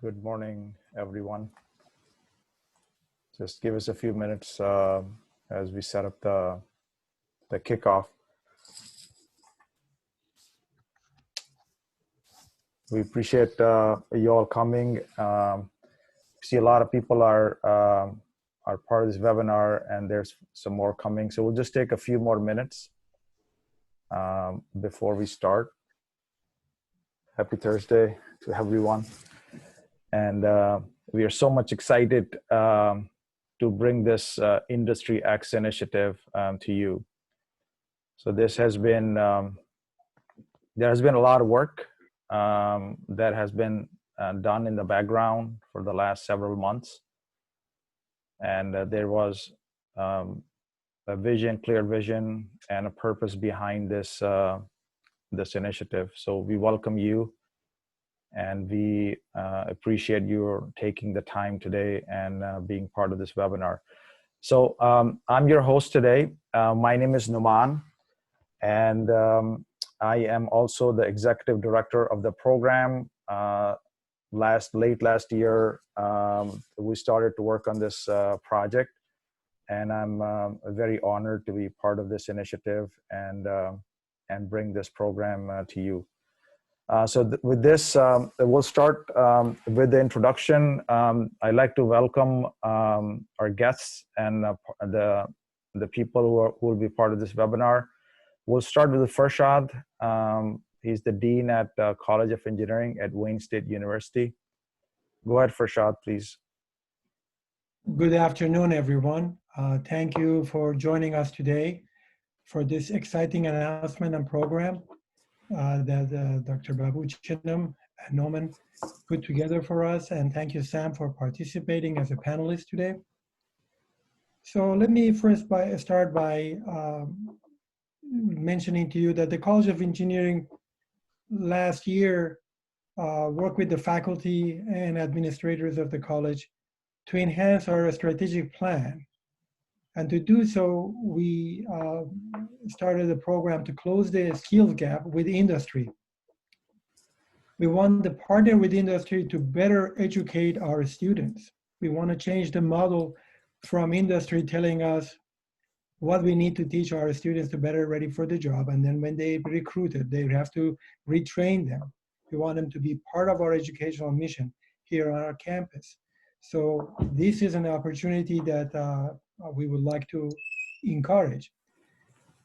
Good morning, everyone. Just give us a few minutes as we set up the kickoff. We appreciate you all coming. See a lot of people are part of this webinar, and there's some more coming. So we'll just take a few more minutes before we start. Happy Thursday to everyone. And we are so much excited to bring this IndustryX initiative to you. So this has been, there has been a lot of work that has been done in the background for the last several months. And there was a vision, clear vision, and a purpose behind this, this initiative. So we welcome you. And we appreciate you taking the time today and being part of this webinar. So I'm your host today. My name is Numan, and I am also the executive director of the program. Late last year, we started to work on this project, and I'm very honored to be part of this initiative and bring this program to you. With this, we'll start with the introduction. I'd like to welcome our guests and the people who will be part of this webinar. We'll start with Farshad. He's the Dean at College of Engineering at Wayne State University. Go ahead, Farshad, please. Good afternoon, everyone. Thank you for joining us today for this exciting announcement and program that Dr. Babu Chinam and Noman put together for us. And thank you, Sam, for participating as a panelist today. So let me first start by mentioning to you that the College of Engineering last year worked with the faculty and administrators of the college to enhance our strategic plan. And to do so, we started a program to close the skills gap with industry. We want to partner with industry to better educate our students. We want to change the model from industry telling us what we need to teach our students to better ready for the job. And then when they recruited, they have to retrain them. We want them to be part of our educational mission here on our campus. So this is an opportunity that we would like to encourage.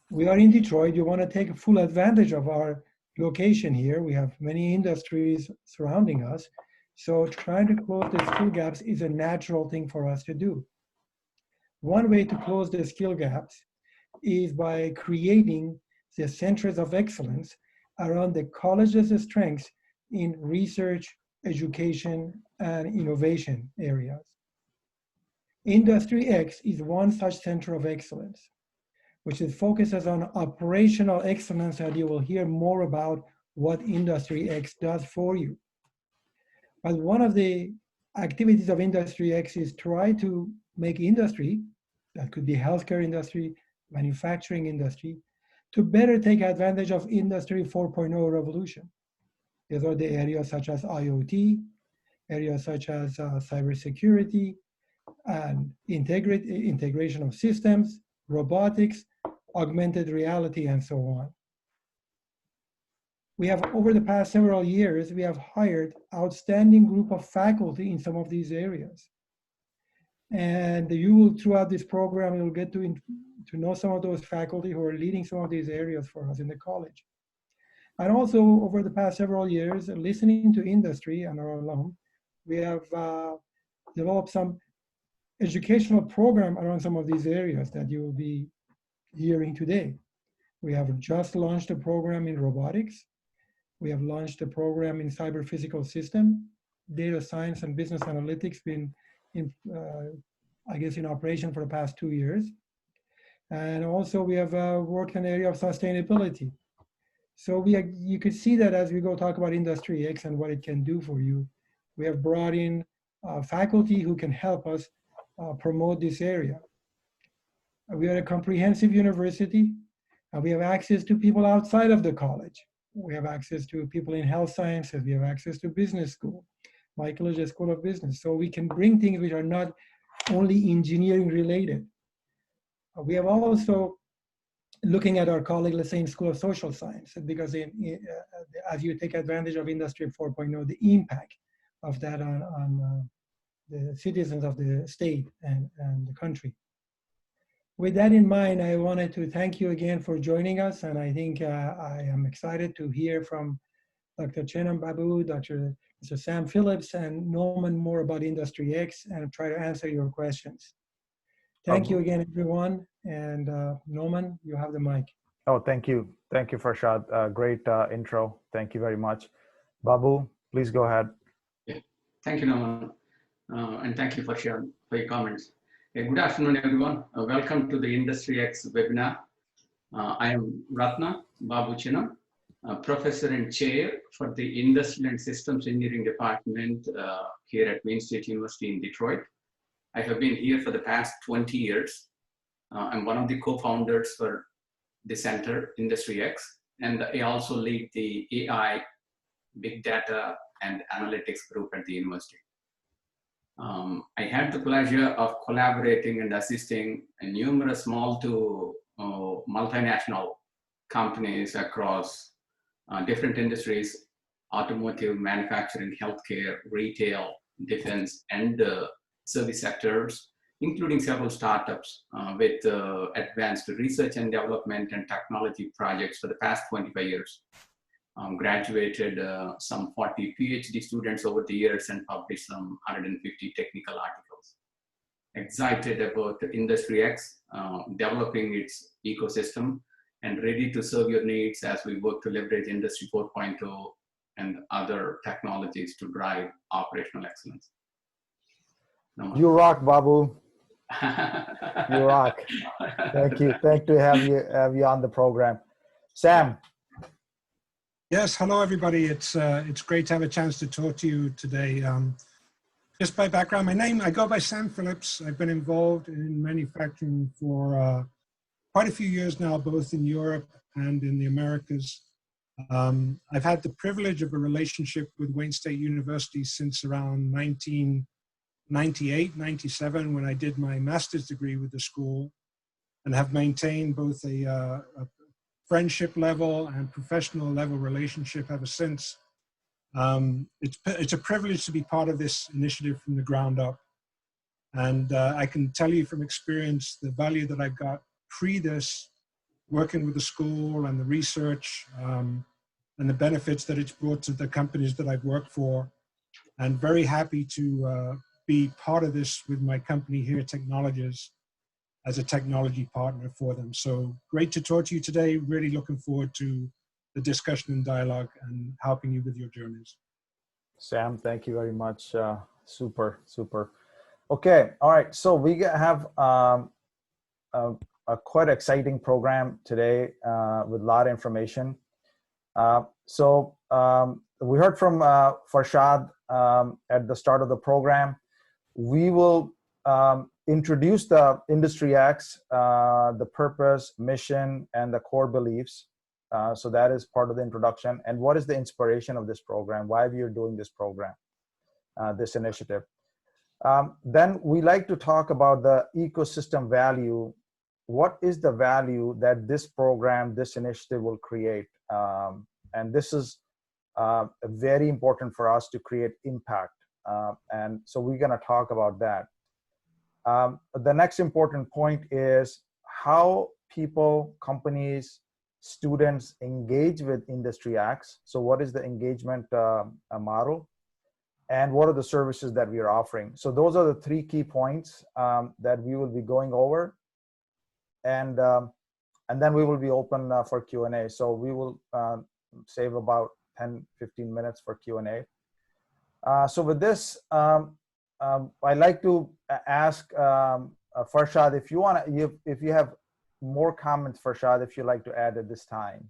We are in Detroit. You want to take full advantage of our location here. We have many industries surrounding us. So trying to close the skill gaps is a natural thing for us to do. One way to close the skill gaps is by creating the centers of excellence around the college's strengths in research, education, and innovation areas. IndustryX is one such center of excellence, which focuses on operational excellence, and you will hear more about what IndustryX does for you. But one of the activities of IndustryX is try to make industry, that could be healthcare industry, manufacturing industry, to better take advantage of Industry 4.0 revolution. These are the areas such as IoT, areas such as cybersecurity, and integration of systems, robotics, augmented reality, and so on. We have, over the past several years, we have hired outstanding group of faculty in some of these areas. And you will, throughout this program, you'll get to know some of those faculty who are leading some of these areas for us in the college. And also, over the past several years, listening to industry and our alum, we have developed some educational program around some of these areas that you will be hearing today. We have just launched a program in robotics. We have launched a program in cyber physical system, data science and business analytics been I guess in operation for the past 2 years. And also we have worked in the area of sustainability. So you could see that as we go talk about IndustryX and what it can do for you, we have brought in faculty who can help us promote this area. We are a comprehensive university. We have access to people outside of the college. We have access to people in health sciences. We have access to business school. my college is School of Business. So we can bring things which are not only engineering related. We have also looking at our colleague, let's say in School of Social Science, because as you take advantage of Industry 4.0, the impact of that on the citizens of the state and the country. With that in mind, I wanted to thank you again for joining us, and I think I am excited to hear from Dr. Chenan Babu, Mr. Sam Phillips, and Norman more about IndustryX, and try to answer your questions. Thank you again, everyone. And Norman, you have the mic. Oh, thank you. Thank you, Farshad. Great intro. Thank you very much. Babu, please go ahead. Yeah. Thank you, Norman. And thank you, Farshad, for your comments. Good afternoon, everyone. Welcome to the IndustryX webinar. I am Ratna Babu Chenan, Professor and Chair for the Industrial and Systems Engineering Department here at Wayne State University in Detroit. I have been here for the past 20 years. I'm one of the co-founders for the center, IndustryX, and I also lead the AI, Big Data, and Analytics group at the university. I had the pleasure of collaborating and assisting numerous small to multinational companies across different industries: automotive, manufacturing, healthcare, retail, defense, and service sectors, including several startups with advanced research and development and technology projects for the past 25 years. Graduated some 40 PhD students over the years and published some 150 technical articles. Excited about IndustryX, developing its ecosystem and ready to serve your needs as we work to leverage Industry 4.0 and other technologies to drive operational excellence. You rock, Babu. You rock. Thank you. Thank you to have you on the program. Sam. Yes, hello everybody. It's great to have a chance to talk to you today. Just by background, I go by Sam Phillips. I've been involved in manufacturing for quite a few years now, both in Europe and in the Americas. I've had the privilege of a relationship with Wayne State University since around 1998, 97, when I did my master's degree with the school, and have maintained both a friendship level and professional level relationship ever since. It's a privilege to be part of this initiative from the ground up. And I can tell you from experience the value that I got pre this, working with the school and the research and the benefits that it's brought to the companies that I've worked for. And very happy to be part of this with my company here, Technologies, as a technology partner for them. So great to talk to you today. Really looking forward to the discussion and dialogue and helping you with your journeys. Sam, thank you very much. Super. Okay, all right. So we have a quite exciting program today with a lot of information. So we heard from Farshad at the start of the program. We will introduce the IndustryX, the purpose, mission, and the core beliefs. So that is part of the introduction. And what is the inspiration of this program? Why we are doing this program, this initiative? Then we like to talk about the ecosystem value. What is the value that this program, this initiative will create? And this is very important for us to create impact. And so we're going to talk about that. The next important point is how people, companies, students engage with IndustryX. So what is the engagement model? And what are the services that we are offering? So those are the three key points that we will be going over. And then we will be open for Q&A. So we will save about 10, 15 minutes for Q&A. So with this, I'd like to ask Farshad, if you want to, if you have more comments, Farshad, if you'd like to add at this time.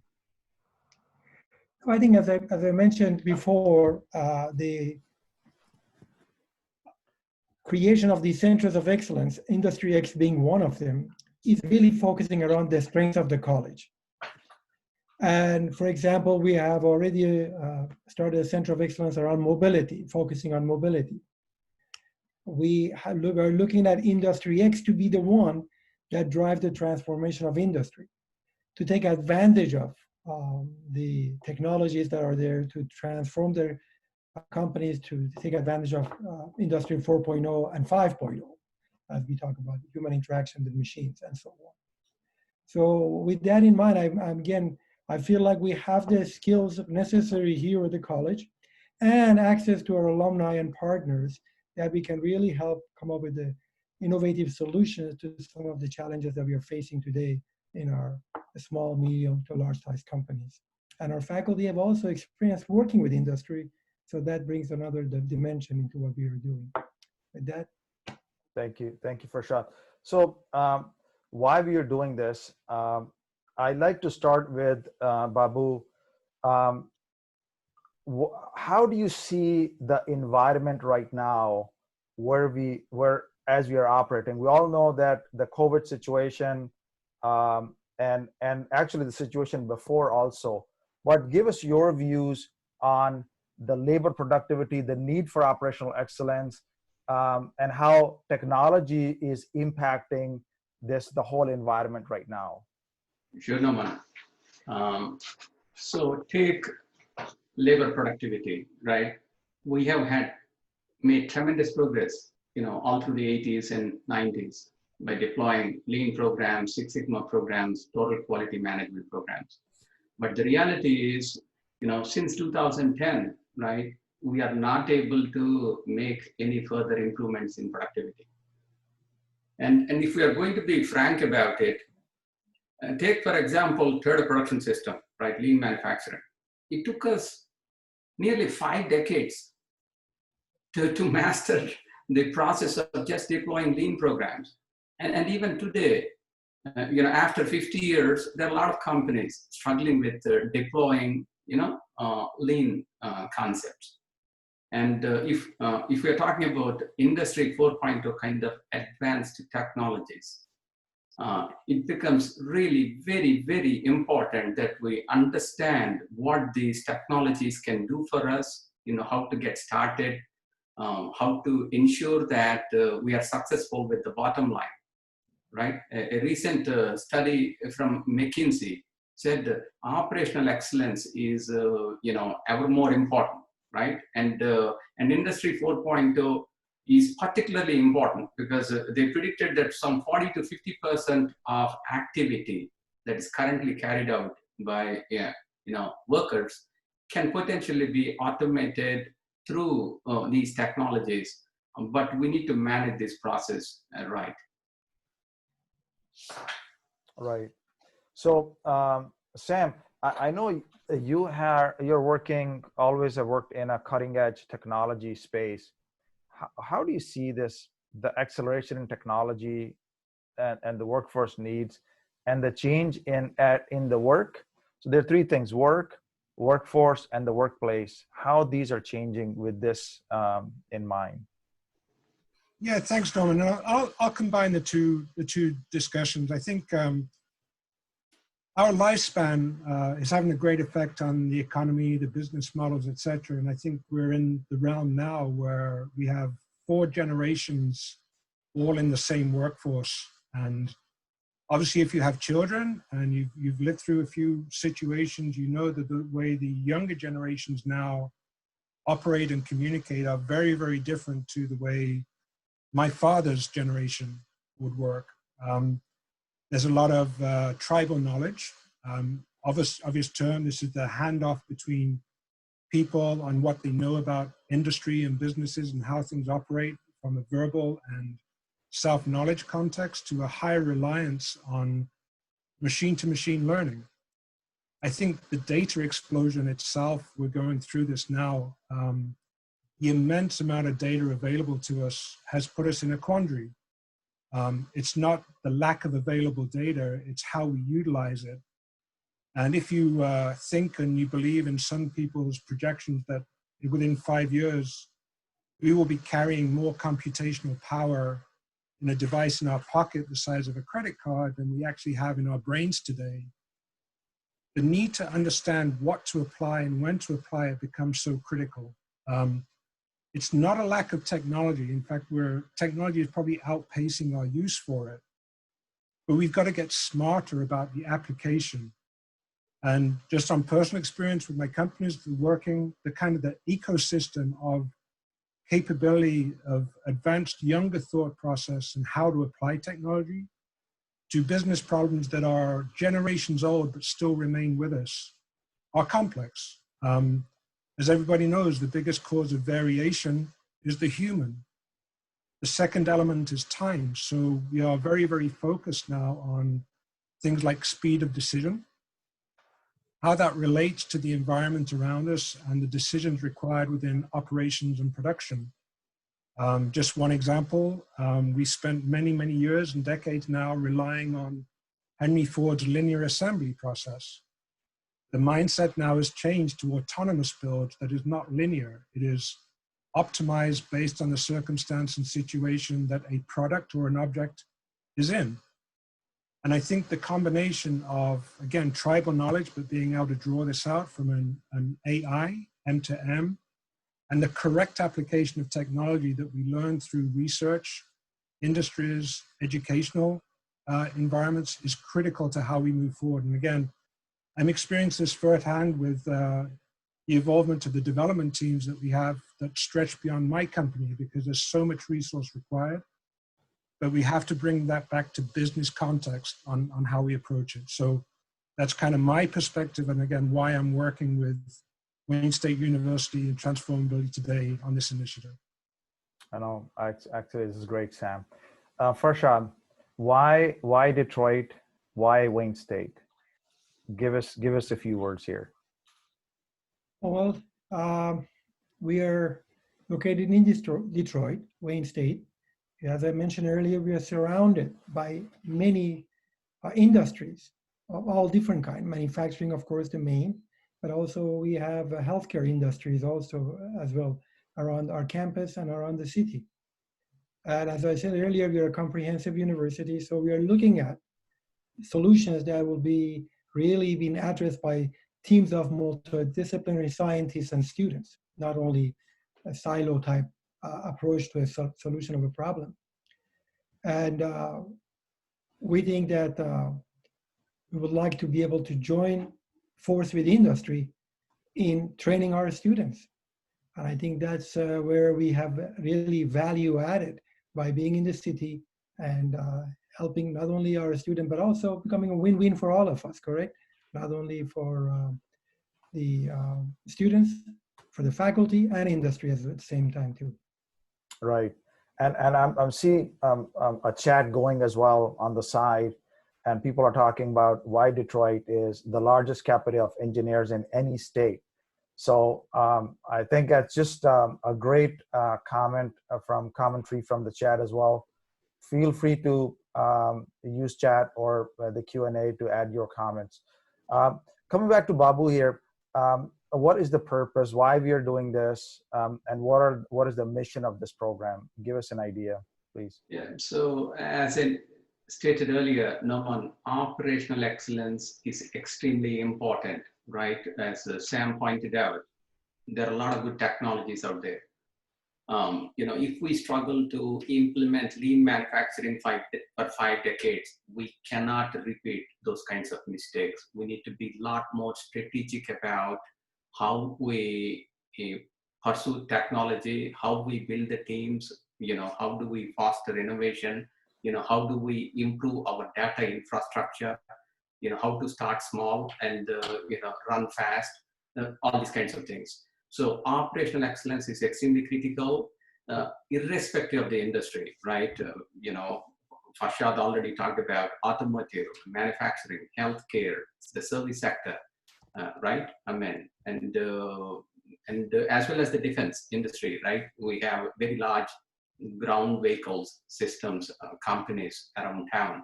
I think as I mentioned before, the creation of these centers of excellence, IndustryX being one of them, is really focusing around the strengths of the college. And for example, we have already started a center of excellence around mobility, focusing on mobility. We are looking at IndustryX to be the one that drives the transformation of industry, to take advantage of the technologies that are there to transform their companies, to take advantage of Industry 4.0 and 5.0, as we talk about human interaction with machines and so on. So with that in mind, I feel like we have the skills necessary here at the college and access to our alumni and partners that we can really help come up with the innovative solutions to some of the challenges that we are facing today in our small, medium to large size companies. And our faculty have also experienced working with industry, so that brings another dimension into what we are doing. With that. Thank you, Farshad. So why we are doing this, I'd like to start with Babu. How do you see the environment right now where as we are operating? We all know that the COVID situation and actually the situation before also, but give us your views on the labor productivity, the need for operational excellence, and how technology is impacting the whole environment right now. Sure, Naman. So take labor productivity, right? We have made tremendous progress, all through the 80s and 90s by deploying lean programs, Six Sigma programs, total quality management programs. But the reality is, since 2010, right, we are not able to make any further improvements in productivity. And if we are going to be frank about it, take, for example, Toyota Production System, right, lean manufacturing. It took us nearly 5 decades to master the process of just deploying lean programs. And even today, after 50 years, there are a lot of companies struggling with deploying, lean concepts. And if we're talking about Industry 4.0 kind of advanced technologies, it becomes really very, very important that we understand what these technologies can do for us, how to get started, how to ensure that we are successful with the bottom line, right? A recent study from McKinsey said operational excellence is, ever more important, right? And Industry 4.0 is particularly important because they predicted that some 40 to 50% of activity that is currently carried out by workers can potentially be automated through these technologies, but we need to manage this process right. Right. So Sam, I know you're working, always have worked in a cutting edge technology space. How do you see the acceleration in technology and the workforce needs and the change in the work? So there are 3 things: work, workforce, and the workplace. How these are changing with this in mind? Yeah, thanks, Norman. I'll combine the two discussions. I think our lifespan is having a great effect on the economy, the business models, et cetera. And I think we're in the realm now where we have 4 generations all in the same workforce. And obviously, if you have children and you've lived through a few situations, you know that the way the younger generations now operate and communicate are very, very different to the way my father's generation would work. There's a lot of tribal knowledge. Obvious term, this is the handoff between people on what they know about industry and businesses and how things operate from a verbal and self-knowledge context to a higher reliance on machine-to-machine learning. I think the data explosion itself, we're going through this now. The immense amount of data available to us has put us in a quandary. It's not the lack of available data, it's how we utilize it. And if you think and you believe in some people's projections that within 5 years, we will be carrying more computational power in a device in our pocket the size of a credit card than we actually have in our brains today, the need to understand what to apply and when to apply it becomes so critical. It's not a lack of technology. In fact, technology is probably outpacing our use for it. But we've got to get smarter about the application. And just on personal experience with my companies, the kind of the ecosystem of capability of advanced younger thought process and how to apply technology to business problems that are generations old but still remain with us are complex. As everybody knows, the biggest cause of variation is the human. The second element is time. So we are very, very focused now on things like speed of decision, how that relates to the environment around us and the decisions required within operations and production. Just one example, we spent many, many years and decades now relying on Henry Ford's linear assembly process. The mindset now has changed to autonomous builds that is not linear. It is optimized based on the circumstance and situation that a product or an object is in. And I think the combination of, again, tribal knowledge, but being able to draw this out from an AI, M to M, and the correct application of technology that we learn through research, industries, educational environments is critical to how we move forward. And again, I'm experiencing this firsthand with the involvement of the development teams that we have that stretch beyond my company because there's so much resource required. But we have to bring that back to business context on how we approach it. So that's kind of my perspective, and again, why I'm working with Wayne State University and Transformability Today on this initiative. I know, actually, this is great, Sam. Farshad, why Detroit? Why Wayne State? Give us a few words here. Well, we are located in Detroit, Wayne State. As I mentioned earlier, we are surrounded by many industries of all different kinds. Manufacturing, of course, the main, but also we have healthcare industries also as well around our campus and around the city. And as I said earlier, we are a comprehensive university, so we are looking at solutions that will be really being addressed by teams of multidisciplinary scientists and students, not only a silo type approach to a solution of a problem. And we think that we would like to be able to join force with industry in training our students. And I think that's where we have really value added by being in the city and helping not only our students, but also becoming a win-win for all of us, correct? Not only for the students, for the faculty and industry at the same time too. Right, and I'm seeing a chat going as well on the side, and people are talking about why Detroit is the largest capital of engineers in any state. So I think that's just a great commentary from the chat as well. Feel free to use chat or the Q&A to add your comments. Coming back to Babu here, what is the purpose, why we are doing this, and what is the mission of this program? Give us an idea, please. Yeah, so as I stated earlier, Norman, operational excellence is extremely important, right? As Sam pointed out, there are a lot of good technologies out there. If we struggle to implement lean manufacturing for 5 decades, we cannot repeat those kinds of mistakes. We need to be a lot more strategic about how we pursue technology, how we build the teams, how do we foster innovation, how do we improve our data infrastructure, how to start small and run fast, all these kinds of things. So operational excellence is extremely critical, irrespective of the industry, right? Farshad already talked about automotive, manufacturing, healthcare, the service sector, right? And as well as the defense industry, right? We have very large ground vehicles systems companies around town.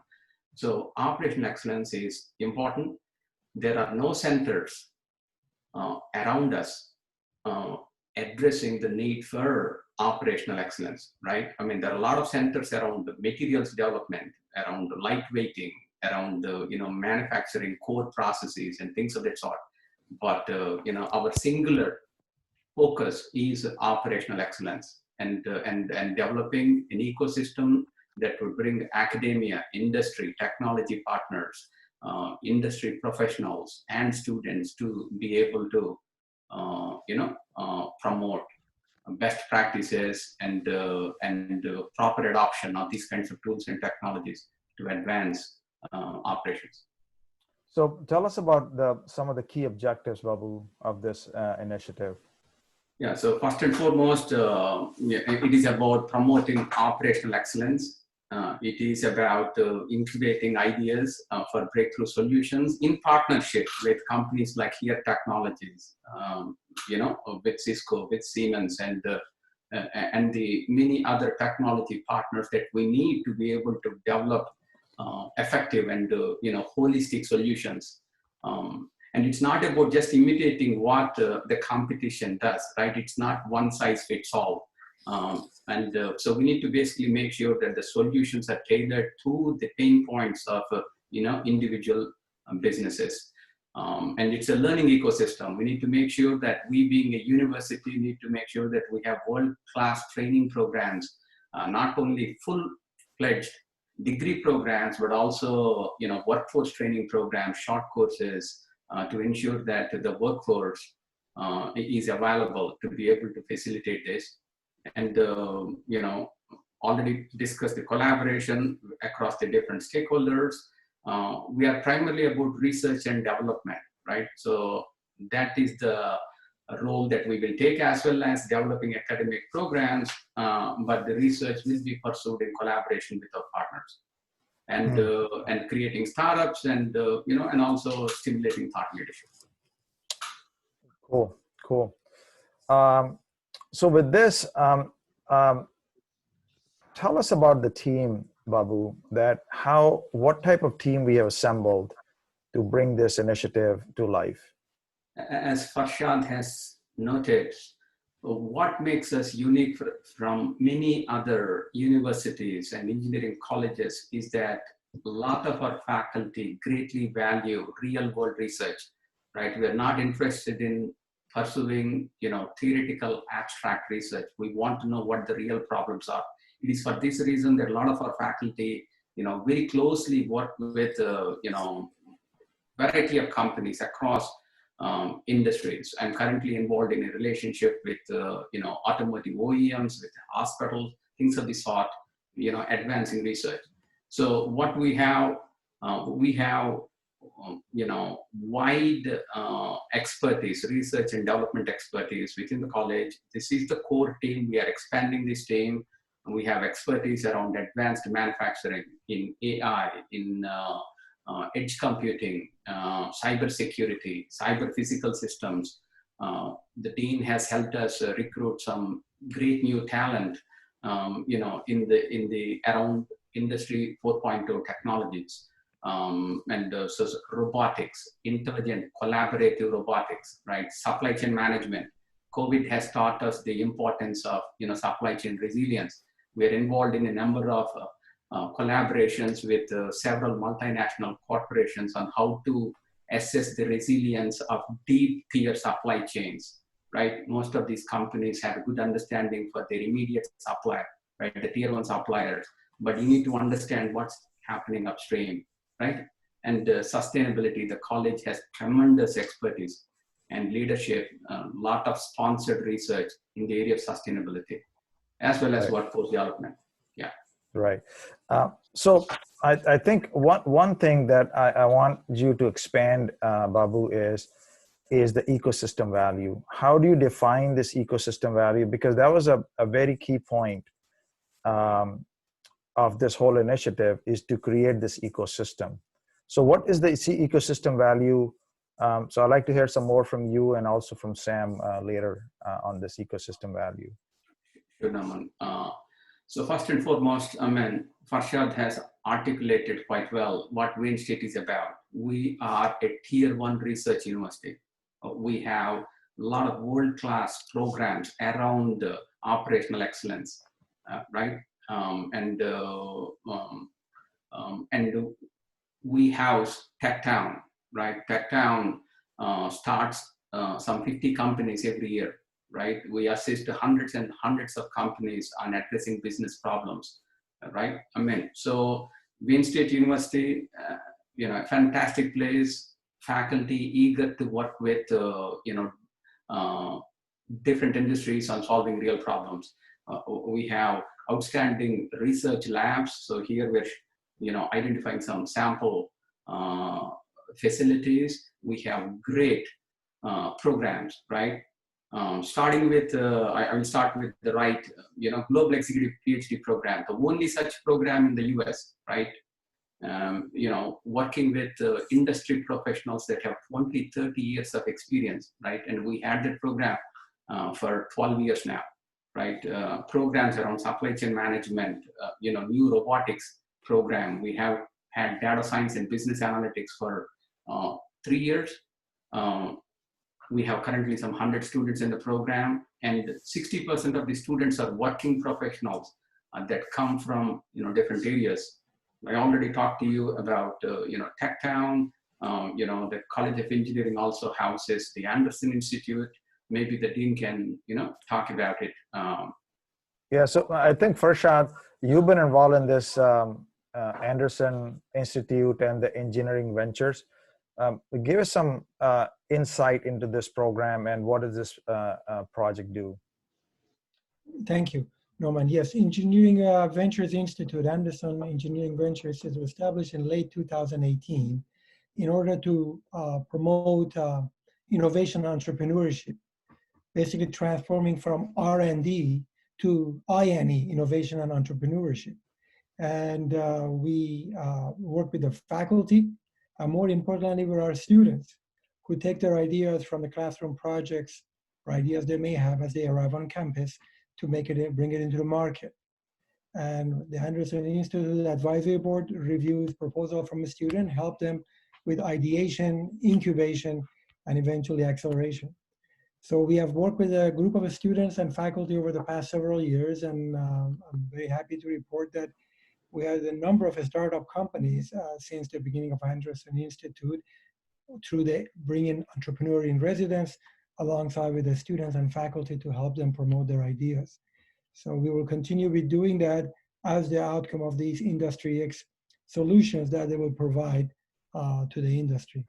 So operational excellence is important. There are no centers around us addressing the need for operational excellence, right? There are a lot of centers around the materials development, around the lightweighting, around manufacturing core processes and things of that sort. But our singular focus is operational excellence and developing an ecosystem that will bring academia, industry, technology partners, industry professionals, and students to be able to promote best practices and proper adoption of these kinds of tools and technologies to advance operations. So tell us about some of the key objectives, Babu, of this initiative. Yeah, so first and foremost, it is about promoting operational excellence. It is about incubating ideas for breakthrough solutions in partnership with companies like Here Technologies, with Cisco, with Siemens, and the many other technology partners that we need to be able to develop effective and holistic solutions. And it's not about just imitating what the competition does, right? It's not one size fits all. So we need to basically make sure that the solutions are tailored to the pain points of individual businesses. And it's a learning ecosystem. We need to make sure that we, being a university, need to make sure that we have world-class training programs, not only full-fledged degree programs, but also workforce training programs, short courses, to ensure that the workforce is available to be able to facilitate this. And already discussed the collaboration across the different stakeholders. We are primarily about research and development, right? So that is the role that we will take, as well as developing academic programs, but the research will be pursued in collaboration with our partners. And creating startups and and also stimulating thought leadership. Cool. So with this, tell us about the team, Babu. What type of team we have assembled to bring this initiative to life? As Farshad has noted, what makes us unique from many other universities and engineering colleges is that a lot of our faculty greatly value real-world research, right? We are not interested in pursuing, theoretical abstract research. We want to know what the real problems are. It is for this reason that a lot of our faculty, very closely work with, variety of companies across industries. I'm currently involved in a relationship with, automotive OEMs, with hospitals, things of the sort, advancing research. So what we have wide expertise, research and development expertise within the college. This is the core team. We are expanding this team. We have expertise around advanced manufacturing, in AI, in edge computing, cyber security, cyber physical systems. The dean has helped us recruit some great new talent, in the around industry 4.0 technologies, so robotics, intelligent collaborative robotics, right? Supply chain management. COVID has taught us the importance of supply chain resilience. We are involved in a number of collaborations with several multinational corporations on how to assess the resilience of deep tier supply chains, right? Most of these companies have a good understanding for their immediate supply, right? The tier one suppliers, but you need to understand what's happening upstream, right? And sustainability, the college has tremendous expertise and leadership, a lot of sponsored research in the area of sustainability, as well as workforce development. Yeah. Right. So I think one thing that I want you to expand, Babu, is the ecosystem value. How do you define this ecosystem value? Because that was a very key point of this whole initiative, is to create this ecosystem. So what is the ecosystem value? So I'd like to hear some more from you and also from Sam later on this ecosystem value. Sure, Naman. So first and foremost, Farshad has articulated quite well what Wayne State is about. We are a tier one research university. We have a lot of world-class programs around operational excellence, right? And we house Tech Town, right? Tech Town starts some 50 companies every year, right? We assist hundreds and hundreds of companies on addressing business problems, right? I mean, so Wayne State University, you know, a fantastic place, faculty eager to work with, you know, different industries on solving real problems. We have outstanding research labs. So here we're, you know, identifying some sample facilities. We have great programs, right? Starting with, I will start with the right, you know, Global Executive PhD program, the only such program in the US, right? You know, working with industry professionals that have 20, 30 years of experience, right? And we had that program for 12 years now, right? Programs around supply chain management, you know, new robotics program. We have had data science and business analytics for 3 years. We have currently some 100 students in the program, and 60% of the students are working professionals that come from, you know, different areas. I already talked to you about, you know, Tech Town, you know, the College of Engineering also houses the Anderson Institute. Maybe the dean can, you know, talk about it. Yeah, so I think Farshad, you've been involved in this Anderson Institute and the engineering ventures. Give us some insight into this program and what does this project do? Thank you, Norman. Yes, Engineering Ventures Institute, Anderson Engineering Ventures, was established in late 2018 in order to promote innovation and entrepreneurship, basically transforming from R&D to INE, innovation and entrepreneurship. And we work with the faculty, and more importantly, with our students who take their ideas from the classroom projects or ideas they may have as they arrive on campus to make it, bring it into the market. And the Anderson Institute Advisory Board reviews proposal from a student, help them with ideation, incubation, and eventually acceleration. So we have worked with a group of students and faculty over the past several years, and I'm very happy to report that we had a number of startup companies since the beginning of Anderson Institute through the bringing entrepreneur in residence alongside with the students and faculty to help them promote their ideas. So we will continue with doing that as the outcome of these IndustryX solutions that they will provide to the industry.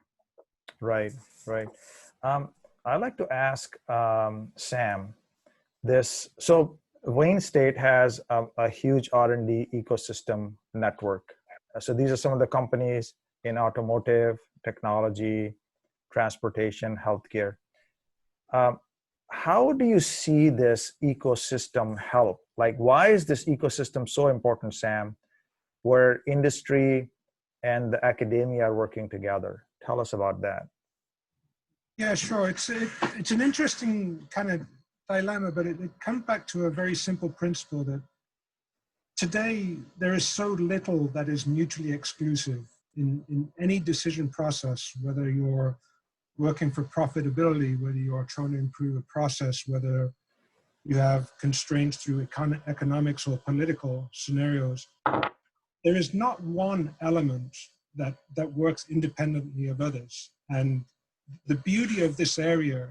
Right, right. I'd like to ask Sam this. So Wayne State has a huge R&D ecosystem network. So these are some of the companies in automotive, technology, transportation, healthcare. How do you see this ecosystem help? Like, why is this ecosystem so important, Sam, where industry and the academia are working together? Tell us about that. Yeah, sure. It's an interesting kind of dilemma, but it comes back to a very simple principle that today there is so little that is mutually exclusive in any decision process, whether you're working for profitability, whether you're trying to improve a process, whether you have constraints through economics or political scenarios. There is not one element that works independently of others. And the beauty of this area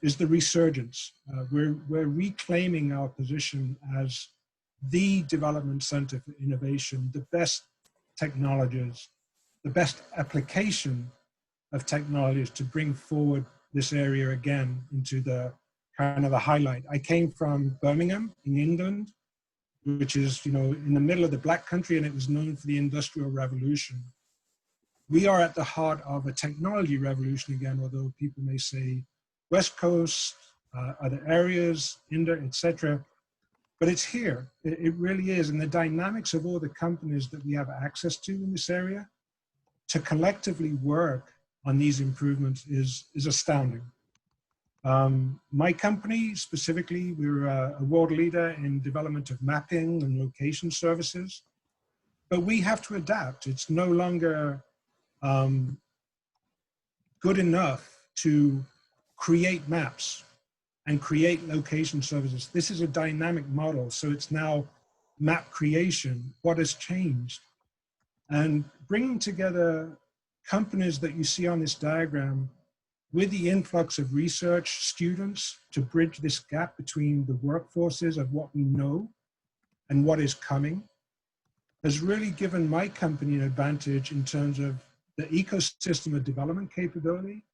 is the resurgence. We're reclaiming our position as the development center for innovation, the best technologies, the best application of technologies to bring forward this area again into the kind of the highlight. I came from Birmingham in England, which is, you know, in the middle of the Black Country, and it was known for the Industrial Revolution. We are at the heart of a technology revolution again, although people may say West Coast, other areas, India, etc. But it's here. It really is. And the dynamics of all the companies that we have access to in this area to collectively work on these improvements is astounding. My company specifically, we're a world leader in development of mapping and location services, but we have to adapt. It's no longer good enough to create maps and create location services. This is a dynamic model, so it's now map creation. What has changed? And bringing together companies that you see on this diagram with the influx of research students to bridge this gap between the workforces of what we know and what is coming has really given my company an advantage in terms of the ecosystem of development capability,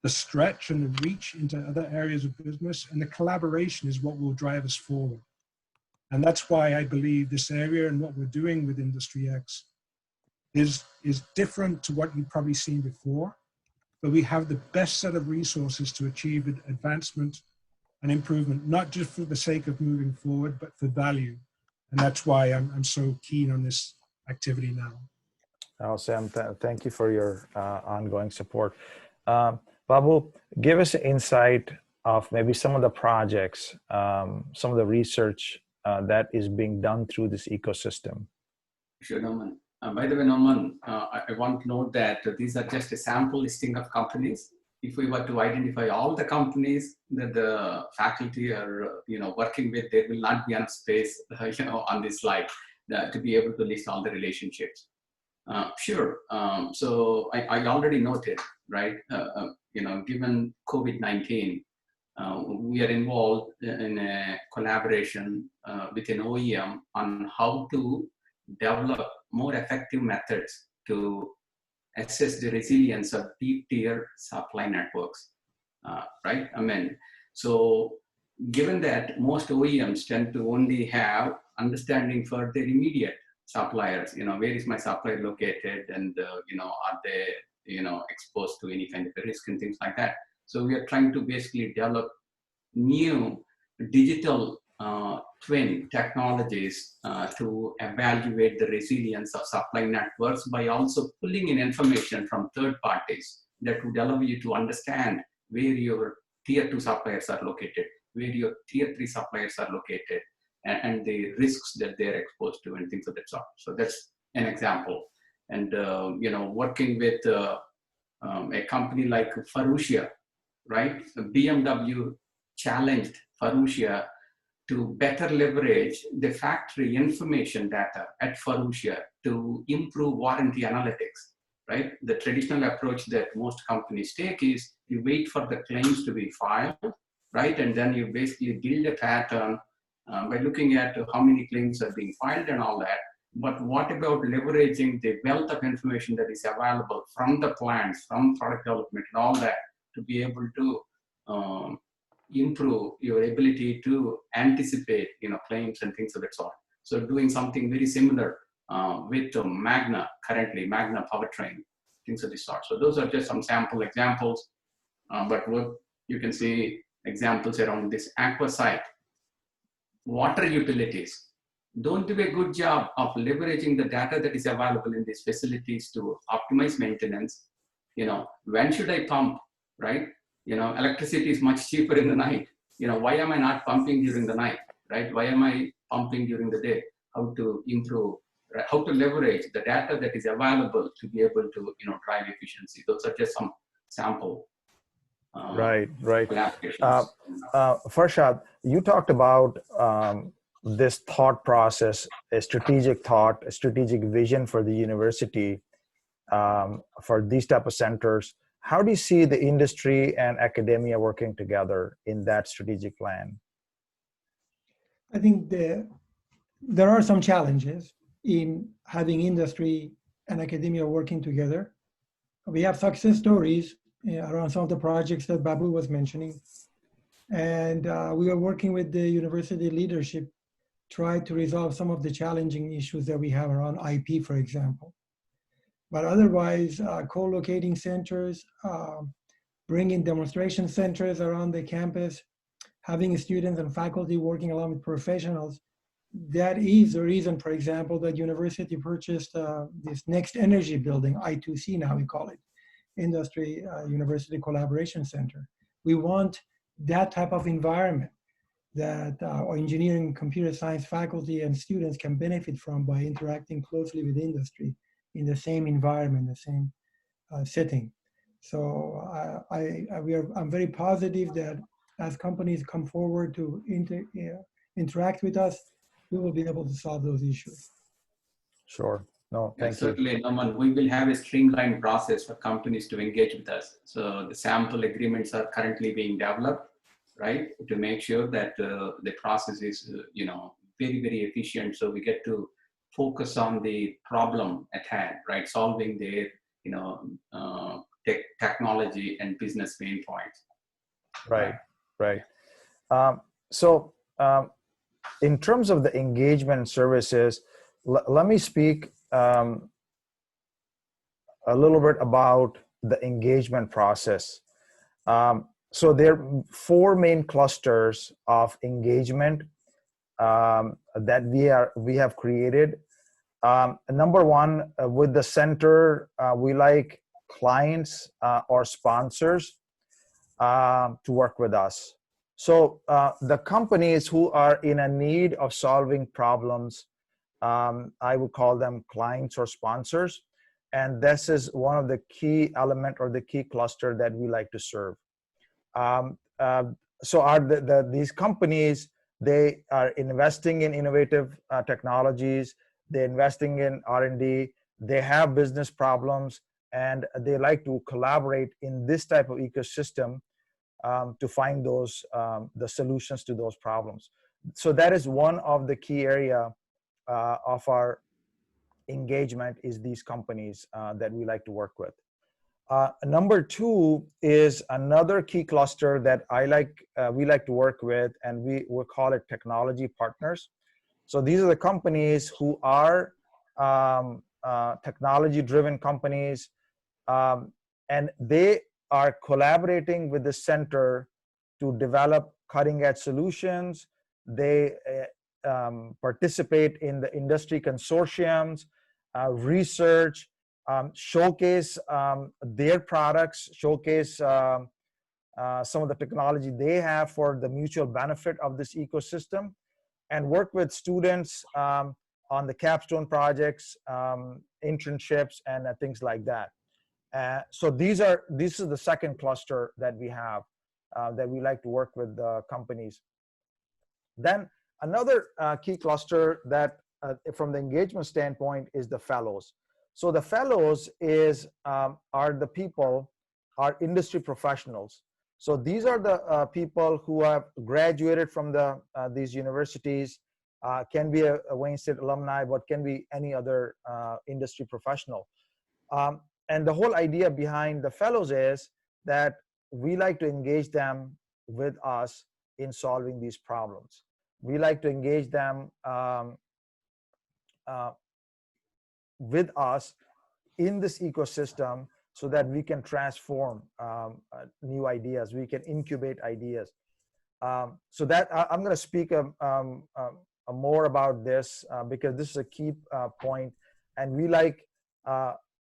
the stretch and the reach into other areas of business, and the collaboration is what will drive us forward. And that's why I believe this area and what we're doing with IndustryX is different to what you've probably seen before, but we have the best set of resources to achieve advancement and improvement, not just for the sake of moving forward, but for value. And that's why I'm so keen on this activity now. Oh, Sam, thank you for your ongoing support. Babu, give us an insight of maybe some of the projects, some of the research that is being done through this ecosystem. Sure, Norman. By the way, Norman, I want to note that these are just a sample listing of companies. If we were to identify all the companies that the faculty are working with, there will not be enough space on this slide to be able to list all the relationships. Sure. So I already noted, right? Given COVID-19, we are involved in a collaboration with an OEM on how to develop more effective methods to assess the resilience of deep tier supply networks, right? So given that most OEMs tend to only have understanding for their immediate suppliers, where is my supplier located, and are they exposed to any kind of risk and things like that. So we are trying to basically develop new digital twin technologies to evaluate the resilience of supply networks by also pulling in information from third parties that would allow you to understand where your tier 2 suppliers are located, where your tier 3 suppliers are located, and the risks that they're exposed to and things of that sort. So that's an example. And working with a company like Faurecia, right? BMW challenged Faurecia to better leverage the factory information data at Faurecia to improve warranty analytics, right? The traditional approach that most companies take is you wait for the claims to be filed, right? And then you basically build a pattern by looking at how many claims are being filed and all that. But what about leveraging the wealth of information that is available from the plants, from product development and all that to be able to improve your ability to anticipate, claims and things of that sort. So doing something very similar with Magna currently, Magna powertrain, things of this sort. So those are just some sample examples, but what you can see examples around this aqua site. Water utilities don't do a good job of leveraging the data that is available in these facilities to optimize maintenance. When should I pump, right? Electricity is much cheaper in the night. Why am I not pumping during the night, right? Why am I pumping during the day? How to improve, right? How to leverage the data that is available to be able to, drive efficiency. Those are just some sample. Right. Applications. Farshad, you talked about this thought process, a strategic thought, a strategic vision for the university, for these type of centers. How do you see the industry and academia working together in that strategic plan? I think there are some challenges in having industry and academia working together. We have success stories around some of the projects that Babu was mentioning. And we are working with the university leadership, try to resolve some of the challenging issues that we have around IP, for example. But otherwise, co-locating centers, bringing demonstration centers around the campus, having students and faculty working along with professionals, that is the reason, for example, that university purchased this Next Energy building, I2C now we call it, Industry University Collaboration Center. We want that type of environment that our engineering, computer science faculty and students can benefit from by interacting closely with industry in the same environment, the same setting. So I'm very positive that as companies come forward to interact with us, we will be able to solve those issues. Sure. No, thank you. Certainly, Naman, we will have a streamlined process for companies to engage with us. So the sample agreements are currently being developed, right, to make sure that the process is, very, very efficient. So we get to focus on the problem at hand, right, solving their, technology and business pain points. Right, right. So in terms of the engagement services, let me speak a little bit about the engagement process. So there are 4 main clusters of engagement that we have created. Number 1, with the center, we like clients or sponsors to work with us. So the companies who are in a need of solving problems, I would call them clients or sponsors. And this is one of the key element or the key cluster that we like to serve. So these companies, they are investing in innovative technologies, they're investing in R&D, they have business problems, and they like to collaborate in this type of ecosystem to find those the solutions to those problems. So that is one of the key area of our engagement, is these companies that we like to work with. Number 2 is another key cluster that we like to work with, and we will call it technology partners. So these are the companies who are technology-driven companies, and they are collaborating with the center to develop cutting-edge solutions. They participate in the industry consortiums, research, showcase their products, showcase some of the technology they have for the mutual benefit of this ecosystem, and work with students on the capstone projects, internships, and things like that. So this is the second cluster that we have that we like to work with the companies. Then another key cluster that from the engagement standpoint is the fellows. So the fellows are the people, are industry professionals. So these are the people who have graduated from these universities, can be a Wayne State alumni, but can be any other industry professional. And the whole idea behind the fellows is that we like to engage them with us in solving these problems. We like to engage them with us in this ecosystem so that we can transform new ideas, we can incubate ideas. So that I'm going to speak more about this because this is a key point, and we like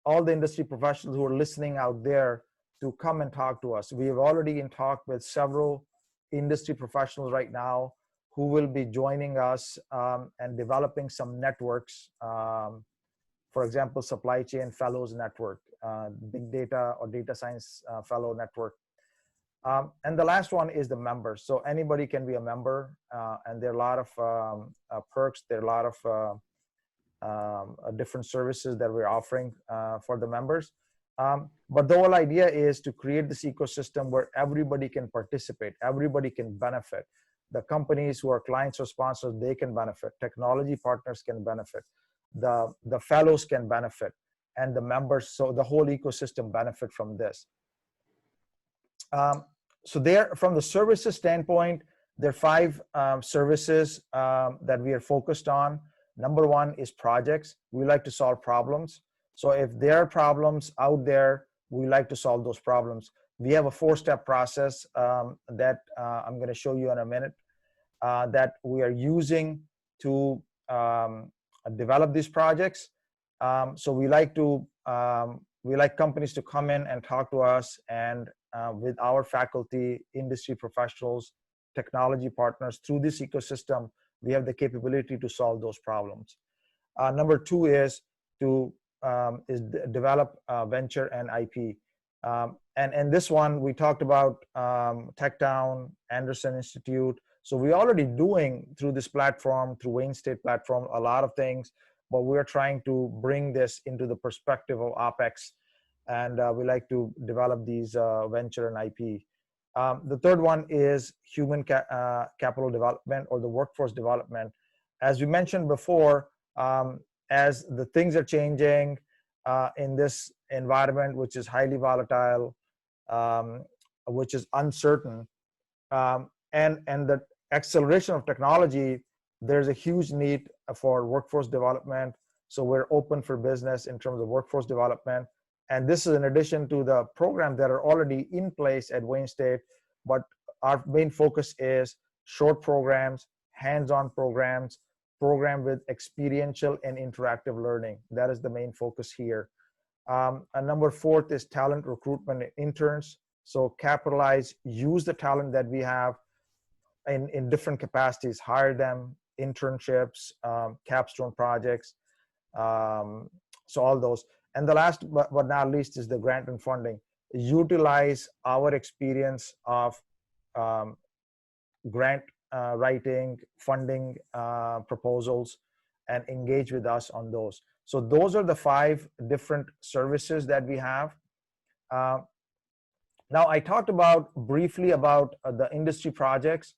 all the industry professionals who are listening out there to come and talk to us. We have already in talk with several industry professionals right now who will be joining us and developing some networks. For example, supply chain fellows network, big data or data science fellow network. And the last one is the members. So anybody can be a member, and there are a lot of perks. There are a lot of different services that we're offering for the members. But the whole idea is to create this ecosystem where everybody can participate, everybody can benefit. The companies who are clients or sponsors, they can benefit. Technology partners can benefit. The fellows can benefit, and the members, so the whole ecosystem benefit from this. So there, from the services standpoint, there are 5 services that we are focused on. Number 1 is projects. We like to solve problems. So if there are problems out there, we like to solve those problems. We have a 4-step process that I'm going to show you in a minute that we are using to develop these projects. So we like companies to come in and talk to us, and with our faculty, industry professionals, technology partners, through this ecosystem, we have the capability to solve those problems. Number 2 is to develop venture and IP. And this one, we talked about TechTown, Anderson Institute. So we're already doing through this platform, through Wayne State platform, a lot of things. but we're trying to bring this into the perspective of OpEx, and we like to develop these venture and IP. The third one is human capital development, or the workforce development. As we mentioned before, as the things are changing in this environment, which is highly volatile, which is uncertain, and the acceleration of technology, there's a huge need for workforce development. So we're open for business in terms of workforce development. And this is in addition to the programs that are already in place at Wayne State, but our main focus is short programs, hands-on programs, program with experiential and interactive learning. That is the main focus here. And number fourth is talent recruitment and interns. So capitalize, use the talent that we have in different capacities, hire them, internships, capstone projects, so all those. And the last but not least is the grant and funding. Utilize our experience of grant writing, funding proposals, and engage with us on those. So those are the 5 different services that we have. Now I talked briefly about the industry projects.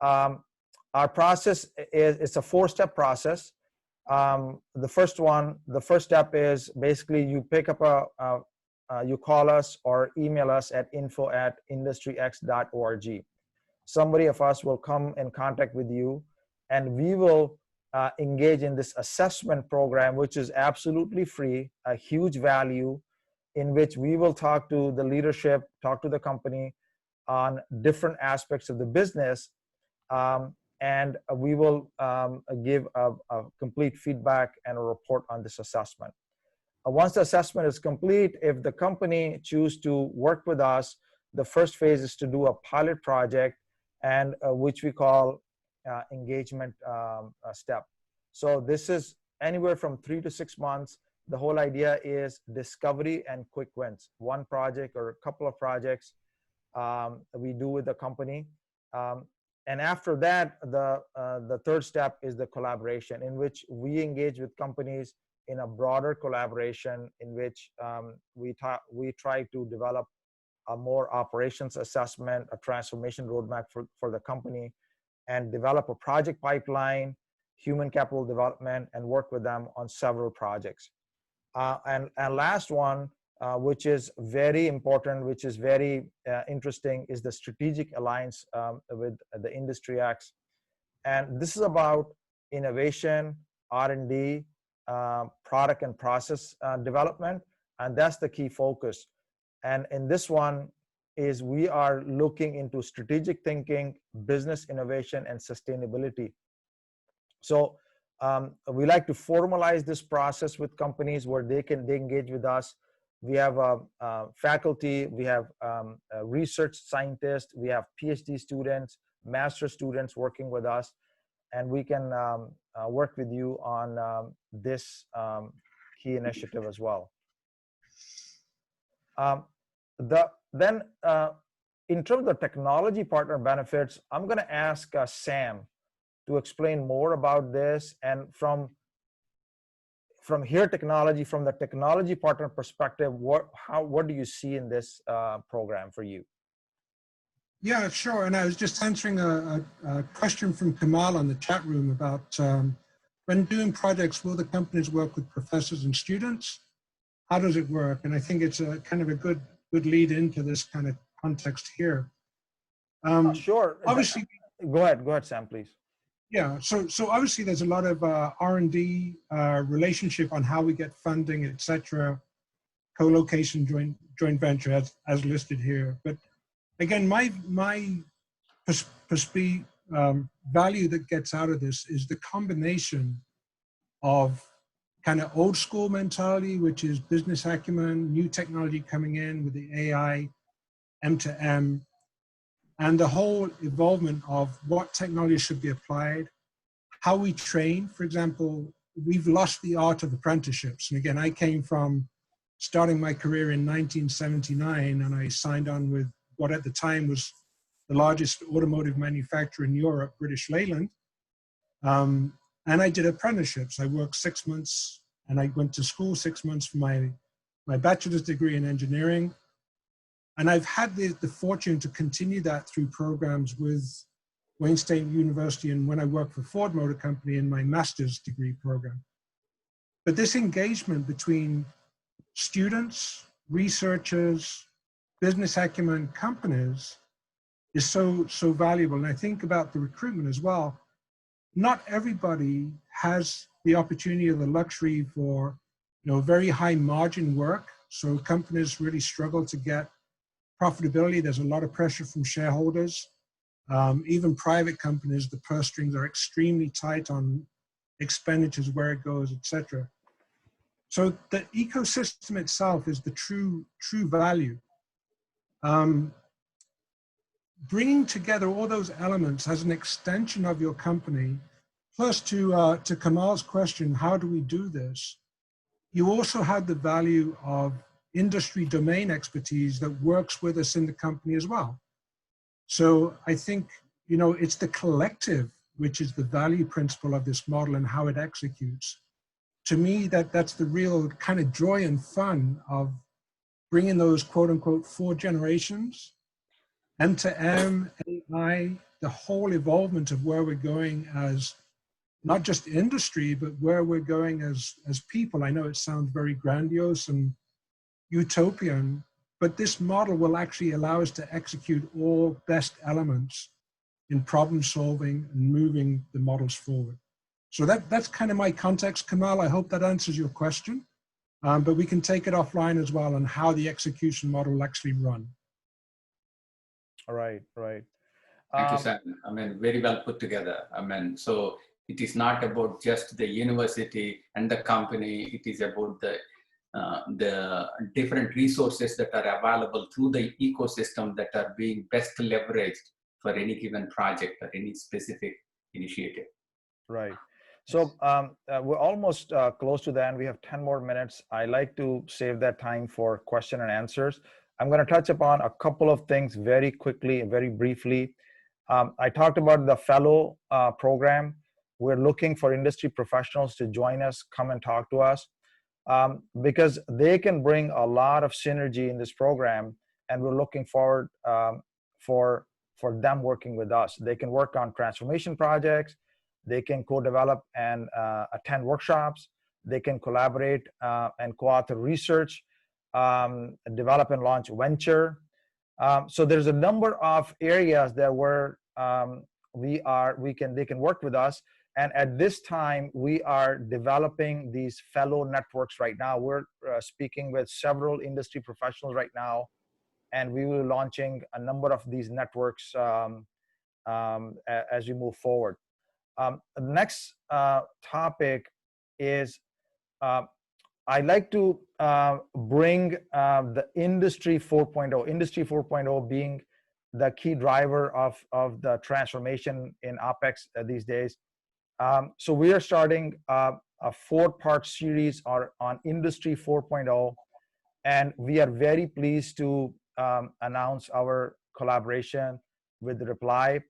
Our process it's a 4-step process. The first step is basically you pick up you call us or email us at info@industryx.org. Somebody of us will come in contact with you, and we will engage in this assessment program, which is absolutely free, a huge value, in which we will talk to the leadership, talk to the company on different aspects of the business, and we will give a complete feedback and a report on this assessment. Once the assessment is complete, if the company chooses to work with us, the first phase is to do a pilot project, and which we call engagement step. So this is anywhere from 3 to 6 months. The whole idea is discovery and quick wins. One project or a couple of projects we do with the company. And after that, the third step is the collaboration, in which we engage with companies in a broader collaboration, in which we try to develop a more operations assessment, a transformation roadmap for the company, and develop a project pipeline, human capital development, and work with them on several projects. And last one, which is very important, which is very interesting, is the strategic alliance with the IndustryX. And this is about innovation, R&D, product and process development, and that's the key focus. And in this one is we are looking into strategic thinking, business innovation, and sustainability. So we like to formalize this process with companies where they engage with us. We have faculty, we have research scientists, we have PhD students, master students working with us, and we can work with you on this key initiative as well. Then in terms of the technology partner benefits, I'm going to ask Sam to explain more about this, and from here technology, from the technology partner perspective, what do you see in this program for you? Yeah, sure. And I was just answering a question from Kamal on the chat room about when doing projects, will the companies work with professors and students? How does it work? And I think it's a kind of a good lead into this kind of context here. Sure. Obviously, go ahead, Sam, please. Yeah, so obviously there's a lot of R&D relationship on how we get funding, etc. Co-location, joint venture, as listed here. But again, my value that gets out of this is the combination of kind of old school mentality, which is business acumen, new technology coming in with the AI, M2M, and the whole involvement of what technology should be applied, how we train. For example, we've lost the art of apprenticeships. And again, I came from starting my career in 1979, and I signed on with what at the time was the largest automotive manufacturer in Europe, British Leyland. And I did apprenticeships. I worked 6 months, and I went to school 6 months for my bachelor's degree in engineering. And I've had the fortune to continue that through programs with Wayne State University, and when I worked for Ford Motor Company in my master's degree program. But this engagement between students, researchers, business acumen companies is so valuable. And I think about the recruitment as well. Not everybody has the opportunity or the luxury for, very high margin work. So companies really struggle to get profitability. There's a lot of pressure from shareholders. Even private companies, the purse strings are extremely tight on expenditures, where it goes, etc. So the ecosystem itself is the true value. Bringing together all those elements as an extension of your company, plus to Kamal's question, how do we do this? You also have the value of industry domain expertise that works with us in the company as well. So I think, it's the collective, which is the value principle of this model and how it executes. To me, that's the real kind of joy and fun of bringing those quote unquote 4 generations, M2M, AI, the whole evolvement of where we're going as not just industry, but where we're going as people. I know it sounds very grandiose and utopian, but this model will actually allow us to execute all best elements in problem solving and moving the models forward. So that's kind of my context, Kamal. I hope that answers your question, but we can take it offline as well on how the execution model will actually run. Right. Thank you, Sam. Very well put together. So it is not about just the university and the company. It is about the different resources that are available through the ecosystem that are being best leveraged for any given project or any specific initiative. Right. So we're almost close to the end. We have 10 more minutes. I like to save that time for question and answers. I'm going to touch upon a couple of things very quickly and very briefly. I talked about the fellow program. We're looking for industry professionals to join us, come and talk to us, because they can bring a lot of synergy in this program, and we're looking forward for them working with us. They can work on transformation projects. They can co-develop and attend workshops. They can collaborate and co-author research, develop and launch venture. So there's a number of areas that they can work with us. And at this time, we are developing these fellow networks right now. We're speaking with several industry professionals right now, and we will be launching a number of these networks as we move forward. The next topic is I like to bring the Industry 4.0. Industry 4.0 being the key driver of the transformation in OpEx these days. So we are starting a 4-part series on Industry 4.0, and we are very pleased to announce our collaboration with Reply,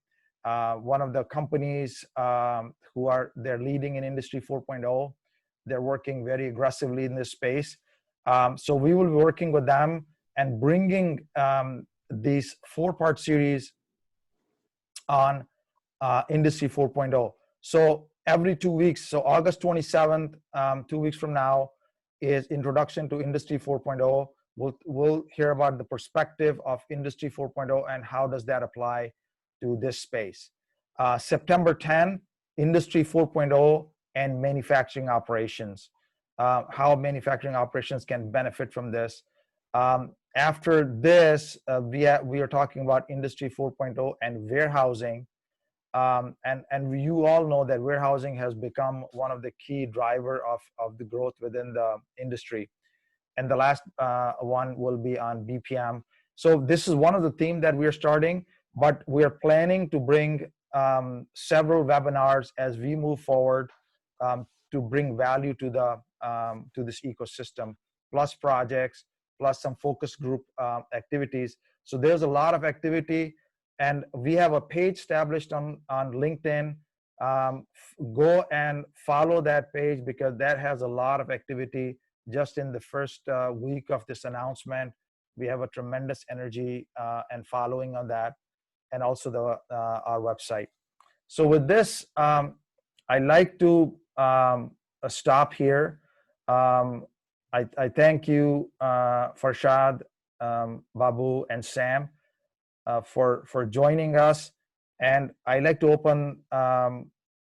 one of the companies they're leading in Industry 4.0. They're working very aggressively in this space. So we will be working with them and bringing these 4-part series on Industry 4.0. So every 2 weeks, so August 27th, 2 weeks from now, is Introduction to Industry 4.0. We'll hear about the perspective of Industry 4.0 and how does that apply to this space. September 10, Industry 4.0 and manufacturing operations, how manufacturing operations can benefit from this. After this, we are talking about Industry 4.0 and warehousing. And you all know that warehousing has become one of the key driver of the growth within the industry. And the last one will be on BPM. So this is one of the themes that we are starting, but we are planning to bring several webinars as we move forward to bring value to this ecosystem, plus projects, plus some focus group activities. So there's a lot of activity. And we have a page established on LinkedIn. go and follow that page, because that has a lot of activity. Just in the first week of this announcement, we have a tremendous energy and following on that, and also our website. So with this, I like to stop here. I thank you, Farshad, Babu, and Sam, for joining us. And I like to open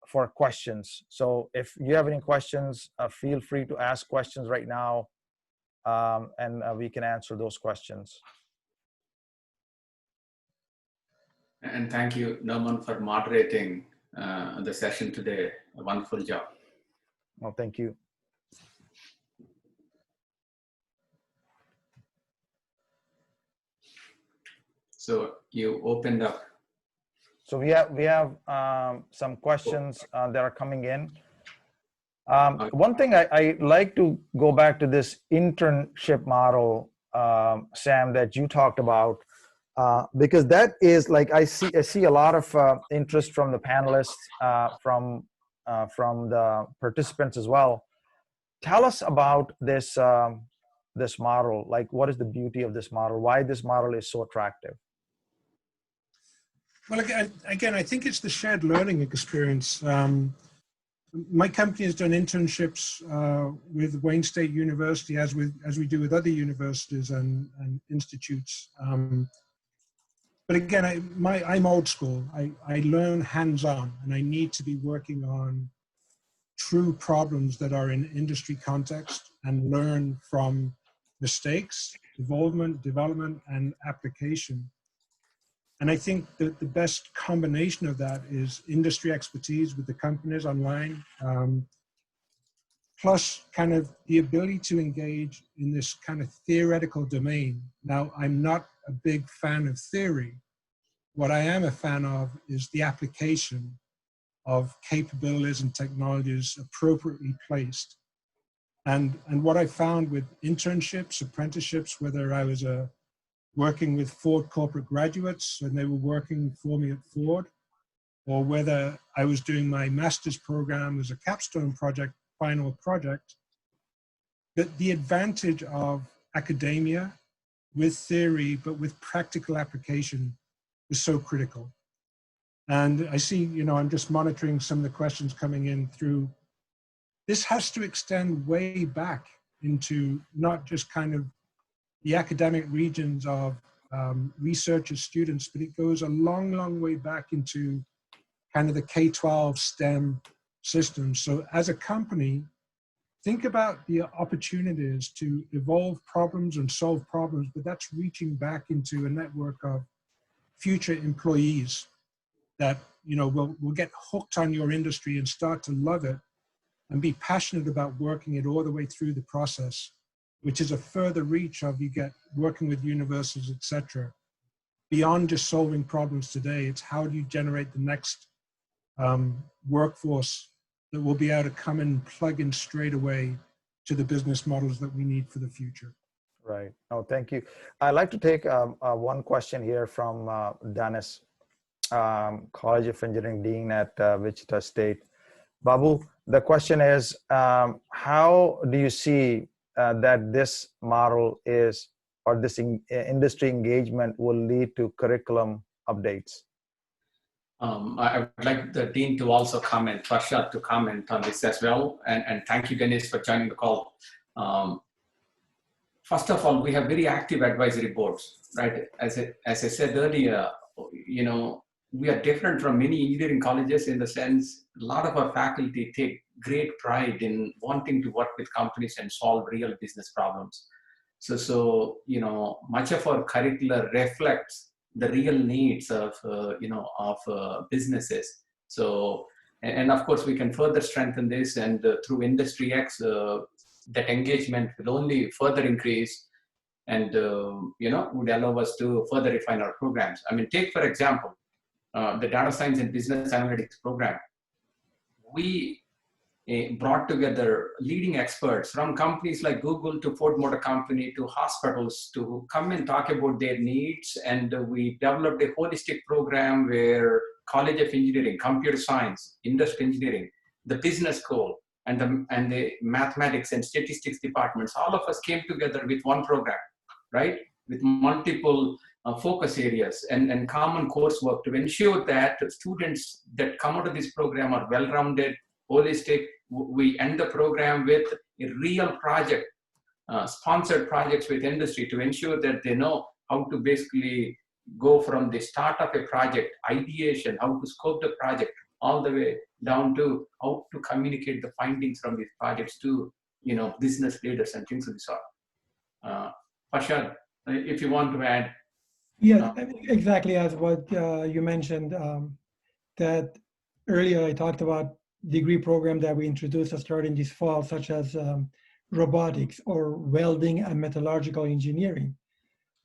for questions. So if you have any questions, feel free to ask questions right now, and we can answer those questions. And thank you, Norman, for moderating the session today. A wonderful job. Well, thank you. So you opened up. So we have some questions that are coming in. One thing I like to go back to this internship model, Sam, that you talked about, because that is like, I see a lot of interest from the panelists, from the participants as well. Tell us about this this model. Like, what is the beauty of this model? Why this model is so attractive? Well, again, I think it's the shared learning experience. My company has done internships with Wayne State University, as we do with other universities and institutes. But again, I'm old school. I learn hands-on, and I need to be working on true problems that are in industry context and learn from mistakes, involvement, development, and application. And I think that the best combination of that is industry expertise with the companies online, plus kind of the ability to engage in this kind of theoretical domain. Now, I'm not a big fan of theory. What I am a fan of is the application of capabilities and technologies appropriately placed. And what I found with internships, apprenticeships, whether I was working with Ford corporate graduates and they were working for me at Ford, or whether I was doing my master's program as a capstone project, final project, that the advantage of academia with theory, but with practical application is so critical. And I see, I'm just monitoring some of the questions coming in through. This has to extend way back into not just kind of the academic regions of researchers, students, but it goes a long, long way back into kind of the K-12 STEM system. So as a company, think about the opportunities to evolve problems and solve problems, but that's reaching back into a network of future employees that will get hooked on your industry and start to love it and be passionate about working it all the way through the process, which is a further reach of you get working with universities, etc. Beyond just solving problems today, it's how do you generate the next workforce that will be able to come and plug in straight away to the business models that we need for the future. Right. Oh, thank you. I'd like to take one question here from Dennis, College of Engineering Dean at Wichita State. Babu, the question is, how do you see that this model is, or this industry engagement will lead to curriculum updates? I would like the Dean to also comment, Farshad to comment on this as well. And thank you, Dennis, for joining the call. First of all, we have very active advisory boards, right? As I said earlier, we are different from many engineering colleges in the sense a lot of our faculty take great pride in wanting to work with companies and solve real business problems. So much of our curricula reflects the real needs of businesses. So, and of course we can further strengthen this, and through IndustryX, that engagement will only further increase, and would allow us to further refine our programs. I mean, take for example the data science and business analytics program. We brought together leading experts from companies like Google to Ford Motor Company to hospitals to come and talk about their needs. And we developed a holistic program where College of Engineering, Computer Science, Industrial Engineering, the Business School, and the Mathematics and Statistics departments, all of us came together with one program, right? With multiple focus areas and common coursework to ensure that students that come out of this program are well-rounded, holistic. We end the program with a real project, sponsored projects with industry to ensure that they know how to basically go from the start of a project, ideation, how to scope the project, all the way down to how to communicate the findings from these projects to, business leaders and things of the sort. Farshad, if you want to add. Yes, exactly as what you mentioned, that earlier I talked about degree program that we introduced starting this fall, such as robotics or welding and metallurgical engineering.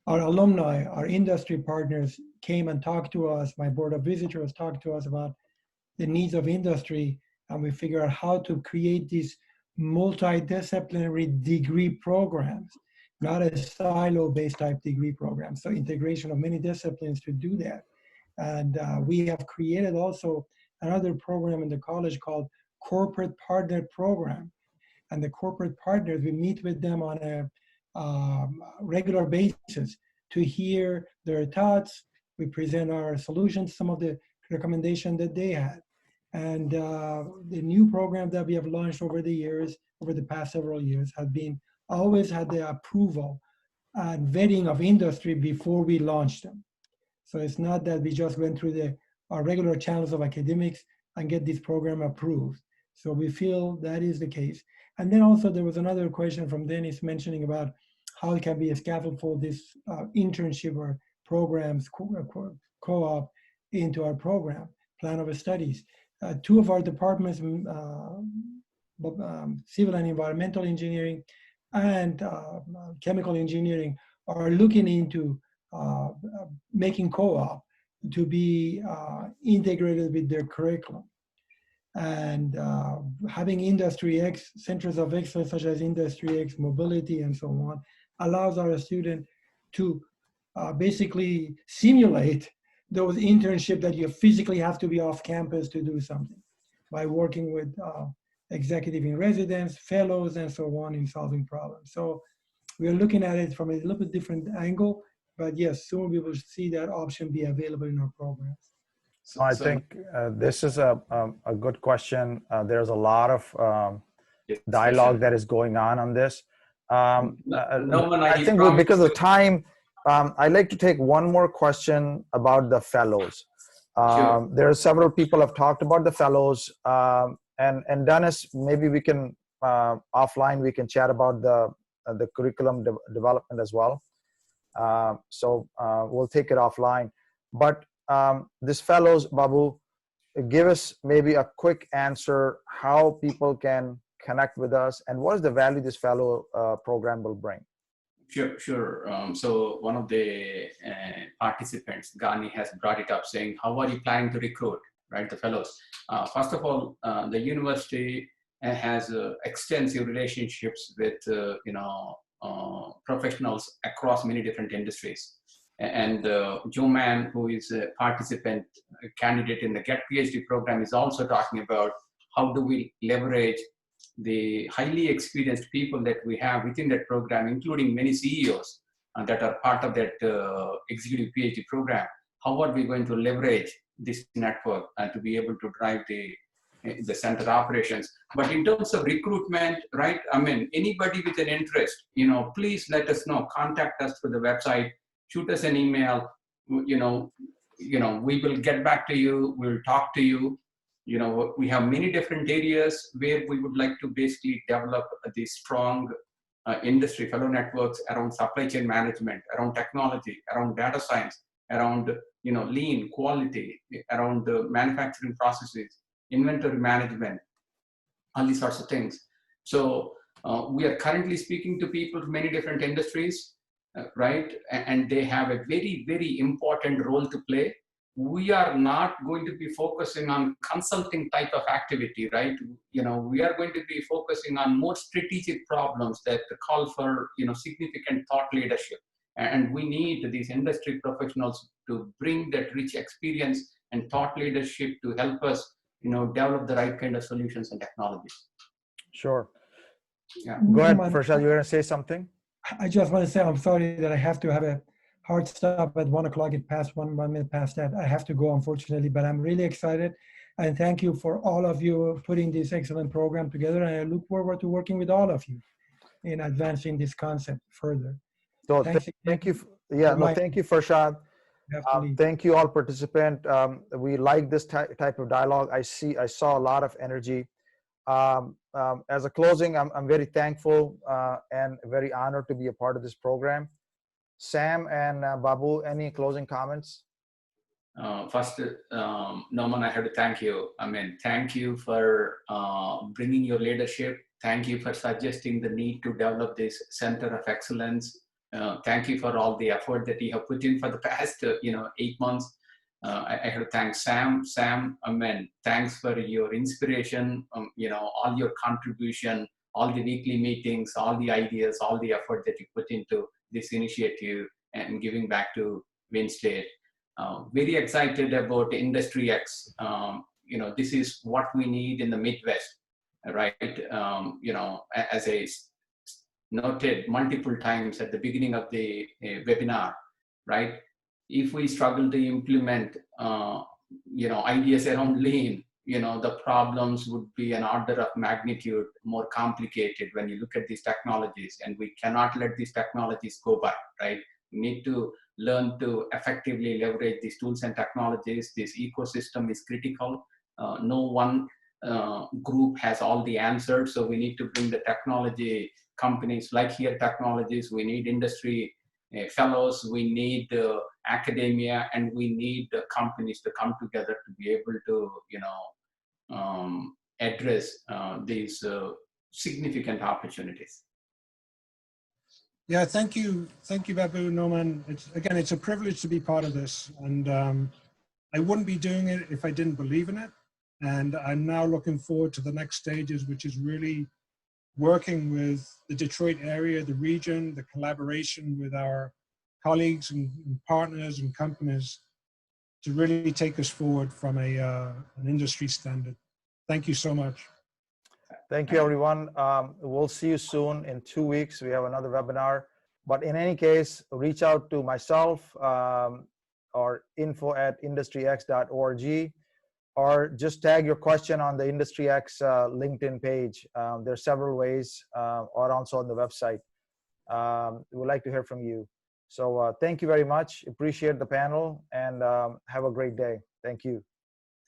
Our alumni, our industry partners came and talked to us. My board of visitors talked to us about the needs of industry, and we figure out how to create these multidisciplinary degree programs, not a silo-based type degree program. So integration of many disciplines to do that. And we have created also another program in the college called Corporate Partner Program. And the corporate partners, we meet with them on a regular basis to hear their thoughts. We present our solutions, some of the recommendations that they had. And the new program that we have launched over the past several years, have been always had the approval and vetting of industry before we launched them. So it's not that we just went through our regular channels of academics and get this program approved. So we feel that is the case. And then also there was another question from Dennis mentioning about how it can be a scaffold for this internship or programs, co-op into our program, plan of studies. Two of our departments, civil and environmental engineering and chemical engineering, are looking into making co-op to be integrated with their curriculum. And having IndustryX, centers of excellence such as IndustryX, mobility, and so on, allows our student to basically simulate those internships that you physically have to be off campus to do something by working with executive in residence, fellows, and so on in solving problems. So we are looking at it from a little bit different angle, but yes, soon we will see that option be available in our programs. So I think this is a good question. There's a lot of dialogue that is going on this. I think because of time, I'd like to take one more question about the fellows. Sure. There are several people have talked about the fellows, and Dennis, maybe we can offline we can chat about the curriculum development as well. So we'll take it offline. But this fellows, Babu, give us maybe a quick answer how people can connect with us and what is the value this fellow program will bring. Sure. So one of the participants, Gani, has brought it up saying, how are you planning to recruit, right, the fellows? First of all, the university has extensive relationships with, professionals across many different industries. And Joe Mann, who is a participant, a candidate in the GET PhD program, is also talking about how do we leverage the highly experienced people that we have within that program, including many CEOs that are part of that executive PhD program. How are we going to leverage this network to be able to drive the center operations? But in terms of recruitment, right? I mean, anybody with an interest, please let us know. Contact us through the website. Shoot us an email. We will get back to you. We'll talk to you. We have many different areas where we would like to basically develop these strong industry fellow networks around supply chain management, around technology, around data science, around lean quality, around the manufacturing processes, inventory management, all these sorts of things. So we are currently speaking to people from many different industries, right? And they have a very, very important role to play. We are not going to be focusing on consulting type of activity, right? We are going to be focusing on more strategic problems that call for, significant thought leadership. And we need these industry professionals to bring that rich experience and thought leadership to help us, develop the right kind of solutions and technologies. Sure. Yeah. Go ahead, Norman, Farshad, you're going to say something? I just want to say I'm sorry that I have to have a hard stop at 1 o'clock. It passed 1 minute past that. I have to go, unfortunately, but I'm really excited. And thank you for all of you putting this excellent program together. And I look forward to working with all of you in advancing this concept further. So Thanks thank you. again. Thank you, Farshad. Thank you all participant. We like this type of dialogue. I saw a lot of energy. As a closing, I'm very thankful and very honored to be a part of this program. Sam and Babu, any closing comments? First, Norman, I have to thank you. Thank you for bringing your leadership. Thank you for suggesting the need to develop this Center of Excellence. Thank you for all the effort that you have put in for the past, 8 months. I have to thank Sam. Sam, thanks for your inspiration, all your contribution, all the weekly meetings, all the ideas, all the effort that you put into this initiative and giving back to Wayne State. Very excited about IndustryX. This is what we need in the Midwest, right? As I noted multiple times at the beginning of the webinar, right? If we struggle to implement, ideas around lean, the problems would be an order of magnitude more complicated when you look at these technologies, and we cannot let these technologies go by, right? We need to learn to effectively leverage these tools and technologies. This ecosystem is critical. No one group has all the answers, so we need to bring the technology companies like Here Technologies. We need industry fellows, we need academia, and we need the companies to come together to be able to, address these significant opportunities. Yeah, thank you, Babu, Norman. It's a privilege to be part of this, and I wouldn't be doing it if I didn't believe in it. And I'm now looking forward to the next stages, which is really working with the Detroit area, the region, the collaboration with our colleagues and partners and companies to really take us forward from an industry standard. Thank you so much. Thank you, everyone. We'll see you soon. In 2 weeks, we have another webinar. But in any case, reach out to myself or info@industryx.org, or just tag your question on the IndustryX LinkedIn page. There are several ways, or also on the website. We'd like to hear from you. So thank you very much. Appreciate the panel, and have a great day. Thank you.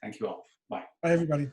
Thank you all. Bye. Bye, everybody.